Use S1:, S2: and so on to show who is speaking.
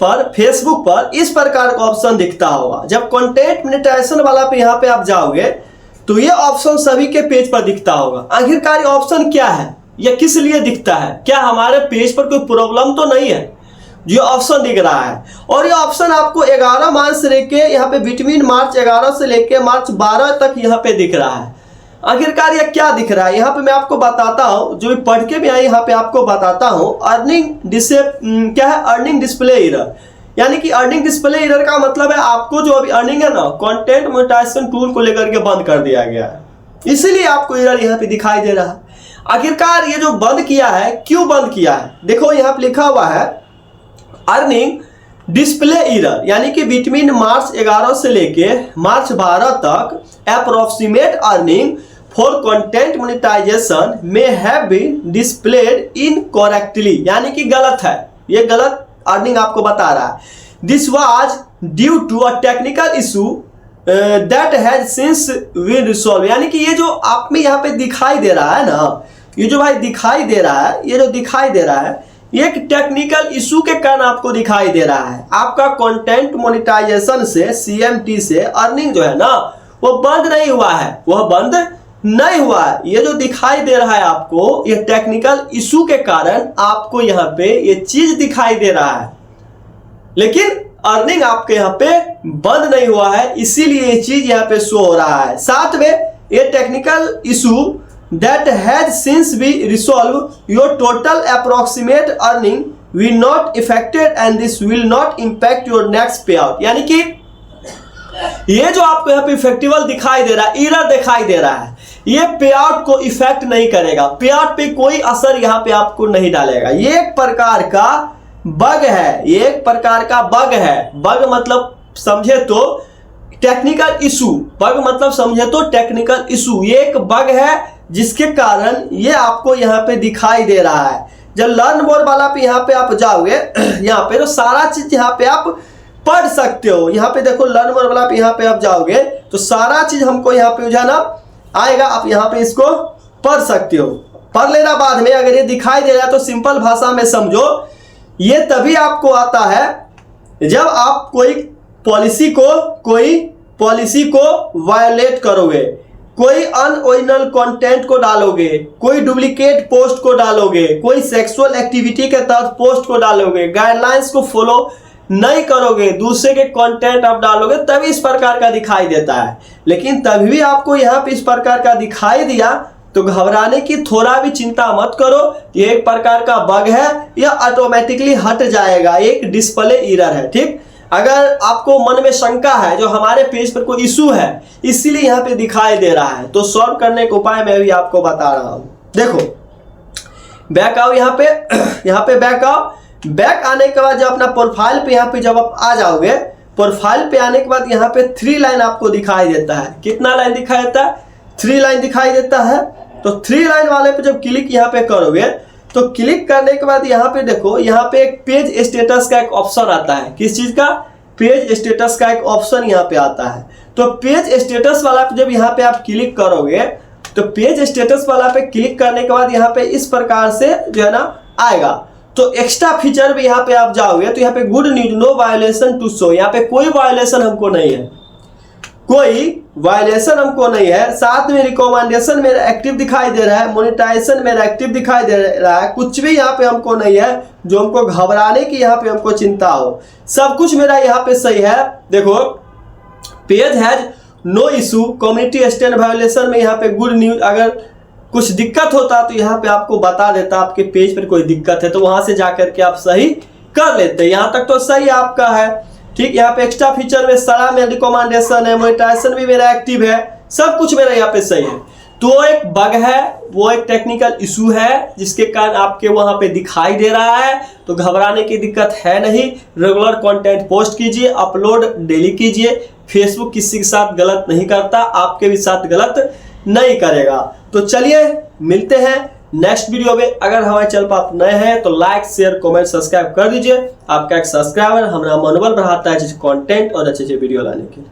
S1: पर फेसबुक पर इस प्रकार का ऑप्शन दिखता होगा। जब कंटेंट मोनेटाइजेशन वाला पे यहाँ पे आप जाओगे तो ये ऑप्शन सभी के पेज पर दिखता होगा। आखिरकार ये ऑप्शन क्या है, यह किस लिए दिखता है, क्या हमारे पेज पर कोई प्रॉब्लम तो नहीं है? ये ऑप्शन दिख रहा है और ये ऑप्शन आपको 11 मार्च से लेके यहाँ पे बिटवीन मार्च 11 से लेके मार्च 12 तक यहाँ पे दिख रहा है। आखिरकार ये क्या दिख रहा है, यहाँ पे मैं आपको बताता हूँ, जो भी पढ़ के भी आए यहाँ पे आपको बताता हूँ। क्या है अर्निंग डिस्प्ले एरर, यानी कि अर्निंग डिस्प्ले एरर का मतलब है आपको जो अभी अर्निंग है ना कंटेंट मोनेटाइजेशन टूल को लेकर के बंद कर दिया गया है, इसीलिए आपको एरर यहाँ पे दिखाई दे रहा है। आखिरकार ये जो बंद किया है, क्यों बंद किया है, देखो यहाँ पे लिखा हुआ है अर्निंग डिस्प्ले एरर, यानी कि बिटवीन मार्च 11 से लेके मार्च 12 तक approximate earning for content monetization में हैव बीन डिस्प्लेड इनकरेक्टली, यानी कि गलत है, ये गलत अर्निंग आपको बता रहा है। This was due to a technical issue that has since been resolve, यानी कि ये जो आप में यहाँ पे दिखाई दे रहा है ना, ये जो भाई दिखाई दे रहा है, ये जो दिखाई दे रहा है ये एक टेक्निकल इशू के कारण आपको दिखाई दे रहा है। आपका कंटेंट मोनेटाइजेशन से CMT से अर्निंग जो है ना वो बंद नहीं हुआ है, वह बंद नहीं हुआ है। ये जो दिखाई दे रहा है आपको, ये टेक्निकल इशू के कारण आपको यहाँ पे ये चीज दिखाई दे रहा है, लेकिन अर्निंग आपके यहाँ पे बंद नहीं हुआ है, इसीलिए ये चीज यहाँ पे शो हो रहा है। साथ में ये technical issue that has since been resolved, your total approximate earning will not affected and this will not impact your next payout, यानी कि ये जो आपको यहाँ पे इफेक्टिवल दिखाई दे रहा है, एरर दिखाई दे रहा है, ये पे आउट को इफेक्ट नहीं करेगा, पे आउट पे कोई असर यहाँ पे आपको नहीं डालेगा। ये एक प्रकार का बग है, ये एक प्रकार का बग है। बग मतलब समझे तो टेक्निकल इशू, बग मतलब समझे तो टेक्निकल इशू, ये एक बग है जिसके कारण ये आपको यहाँ पे दिखाई दे रहा है। जब लर्न मोर वाला पे यहाँ पे आप जाओगे यहाँ पे तो सारा चीज यहाँ पे आप पढ़ सकते हो। यहाँ पे देखो लर्न मोर वाला पे यहाँ पे आप जाओगे तो सारा चीज हमको यहाँ पे जाना आएगा, आप यहाँ पे इसको पढ़ सकते हो। पढ़ लेना बाद में, अगर ये दिखाई दे रहा है तो सिंपल भाषा में समझो, ये तभी आपको आता है जब आप कोई पॉलिसी को वायोलेट करोगे, कोई अनओरिजिनल कंटेंट को डालोगे, कोई डुप्लीकेट पोस्ट को डालोगे, कोई सेक्सुअल एक्टिविटी के तहत पोस्ट को डालोगे, गाइडलाइंस को फॉलो नहीं करोगे, दूसरे के कंटेंट आप डालोगे, तभी इस प्रकार का दिखाई देता है। लेकिन तभी भी आपको यहाँ पे इस प्रकार का दिखाई दिया तो घबराने की थोड़ा भी चिंता मत करो, ये एक प्रकार का बग है, यह ऑटोमेटिकली हट जाएगा, एक डिस्प्ले एरर है। ठीक, अगर आपको मन में शंका है जो हमारे पेज पर कोई इशू है इसीलिए यहाँ पे दिखाई दे रहा है, तो सॉल्व करने का उपाय मैं भी आपको बता रहा हूँ। देखो बैक आओ, यहाँ पे बैक आओ। बैक आने के बाद जब अपना प्रोफाइल पे यहाँ पे जब आप आ जाओगे, प्रोफाइल पे आने के बाद यहाँ पे 3 लाइन आपको दिखाई देता है। कितना लाइन दिखाई देता है? 3 लाइन दिखाई देता है। तो 3 लाइन वाले पे जब क्लिक यहाँ पे करोगे तो क्लिक करने के बाद यहाँ पे देखो, यहाँ पे एक पेज स्टेटस का एक ऑप्शन आता है। किस चीज का? पेज स्टेटस का एक ऑप्शन यहाँ पे आता है। तो पेज स्टेटस वाला पे जब यहाँ पे आप क्लिक करोगे तो पेज स्टेटस वाला पे क्लिक करने के बाद यहाँ पे इस प्रकार से जो है ना आएगा। तो एक्स्ट्रा फीचर भी यहाँ पे आप जाओगे तो यहाँ पे good news, no violation to show, यहाँ पे कोई वायोलेशन हमको नहीं है, कोई वायलेशन हमको नहीं है। साथ में रिकमेंडेशन मेरा एक्टिव दिखाई दे रहा है, मोनेटाइजेशन मेरा एक्टिव दिखाई दे रहा है, कुछ भी यहाँ पे हमको नहीं है जो हमको घबराने की यहाँ पे हमको चिंता हो, सब कुछ मेरा यहाँ पे सही है। देखो page has no issue, community stand violation में यहाँ पे गुड न्यूज, अगर कुछ दिक्कत होता तो यहाँ पे आपको बता देता, आपके पेज पर कोई दिक्कत है तो वहां से जाकर के आप सही कर लेते। यहाँ तक तो सही आपका है। ठीक, यहाँ पे एक्स्ट्रा फीचर में सारा मेरा रिकमेंडेशन है, मोनेटाइजेशन भी मेरा एक्टिव है, सब कुछ मेरा यहाँ पे सही है। तो एक बग है, वो एक टेक्निकल इशू है जिसके कारण आपके वहां पे दिखाई दे रहा है, तो घबराने की दिक्कत है नहीं। रेगुलर कंटेंट पोस्ट कीजिए, अपलोड डेली कीजिए। फेसबुक किसी के साथ गलत नहीं करता, आपके भी साथ गलत नहीं करेगा। तो चलिए मिलते हैं नेक्स्ट वीडियो में। अगर हमारे चैनल पर आप नए हैं तो लाइक शेयर कमेंट सब्सक्राइब कर दीजिए। आपका एक सब्सक्राइबर हमारा मनोबल बढ़ाता है अच्छे कंटेंट और अच्छे वीडियो लाने के लिए।